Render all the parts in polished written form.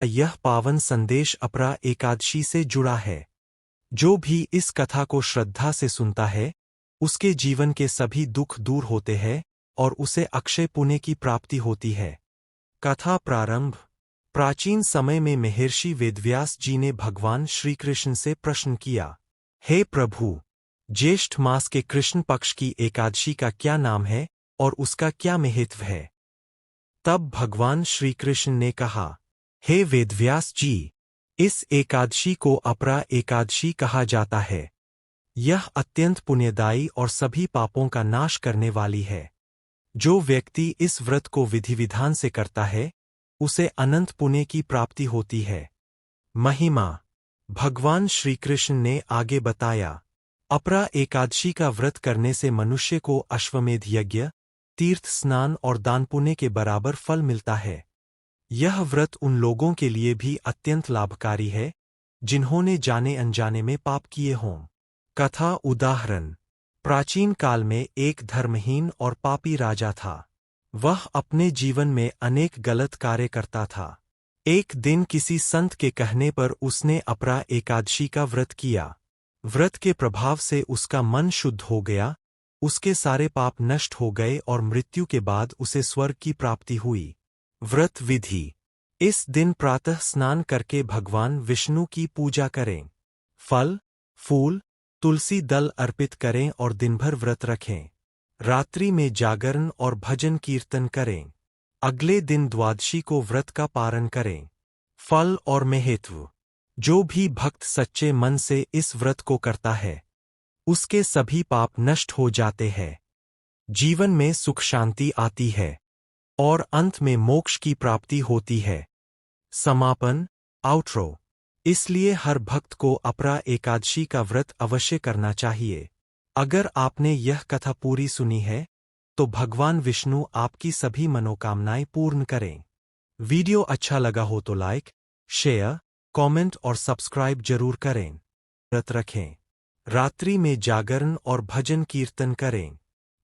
यह पावन संदेश अपरा एकादशी से जुड़ा है। जो भी इस कथा को श्रद्धा से सुनता है, उसके जीवन के सभी दुख दूर होते हैं और उसे अक्षय पुण्य की प्राप्ति होती है। कथा प्रारंभ। प्राचीन समय में महर्षि वेदव्यास जी ने भगवान श्रीकृष्ण से प्रश्न किया, हे प्रभु, ज्येष्ठ मास के कृष्ण पक्ष की एकादशी का क्या नाम है और उसका क्या महत्व है? तब भगवान श्रीकृष्ण ने कहा, हे वेदव्यास जी, इस एकादशी को अपरा एकादशी कहा जाता है। यह अत्यंत पुण्यदायी और सभी पापों का नाश करने वाली है। जो व्यक्ति इस व्रत को विधि विधान से करता है, उसे अनंत पुण्य की प्राप्ति होती है। महिमा। भगवान श्रीकृष्ण ने आगे बताया, अपरा एकादशी का व्रत करने से मनुष्य को अश्वमेध यज्ञ, तीर्थ स्नान और दान पुण्य के बराबर फल मिलता है। यह व्रत उन लोगों के लिए भी अत्यंत लाभकारी है, जिन्होंने जाने अनजाने में पाप किए हों। कथा उदाहरण। प्राचीन काल में एक धर्महीन और पापी राजा था। वह अपने जीवन में अनेक गलत कार्य करता था। एक दिन किसी संत के कहने पर उसने अपरा एकादशी का व्रत किया। व्रत के प्रभाव से उसका मन शुद्ध हो गया, उसके सारे पाप नष्ट हो गए और मृत्यु के बाद उसे स्वर्ग की प्राप्ति हुई। व्रत विधि। इस दिन प्रातः स्नान करके भगवान विष्णु की पूजा करें। फल, फूल, तुलसी दल अर्पित करें और दिनभर व्रत रखें। रात्रि में जागरण और भजन कीर्तन करें। अगले दिन द्वादशी को व्रत का पारण करें। फल और महत्व। जो भी भक्त सच्चे मन से इस व्रत को करता है, उसके सभी पाप नष्ट हो जाते हैं। जीवन में सुख शांति आती है और अंत में मोक्ष की प्राप्ति होती है। समापन, आउट्रो। इसलिए हर भक्त को अपरा एकादशी का व्रत अवश्य करना चाहिए। अगर आपने यह कथा पूरी सुनी है, तो भगवान विष्णु आपकी सभी मनोकामनाएं पूर्ण करें। वीडियो अच्छा लगा हो तो लाइक, शेयर, कमेंट और सब्सक्राइब जरूर करें। व्रत रखें। रात्रि में जागरण और भजन कीर्तन करें।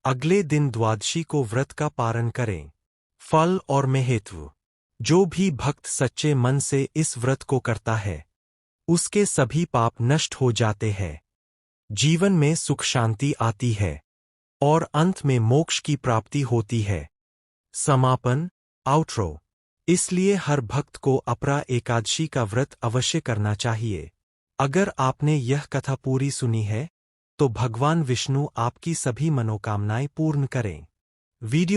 अगले दिन द्वादशी को व्रत का पारण करें। फल और महत्व। जो भी भक्त सच्चे मन से इस व्रत को करता है, उसके सभी पाप नष्ट हो जाते हैं। जीवन में सुख शांति आती है और अंत में मोक्ष की प्राप्ति होती है। समापन, आउट्रो। इसलिए हर भक्त को अपरा एकादशी का व्रत अवश्य करना चाहिए। अगर आपने यह कथा पूरी सुनी है, तो भगवान विष्णु आपकी सभी मनोकामनाएं पूर्ण करें। वीडियो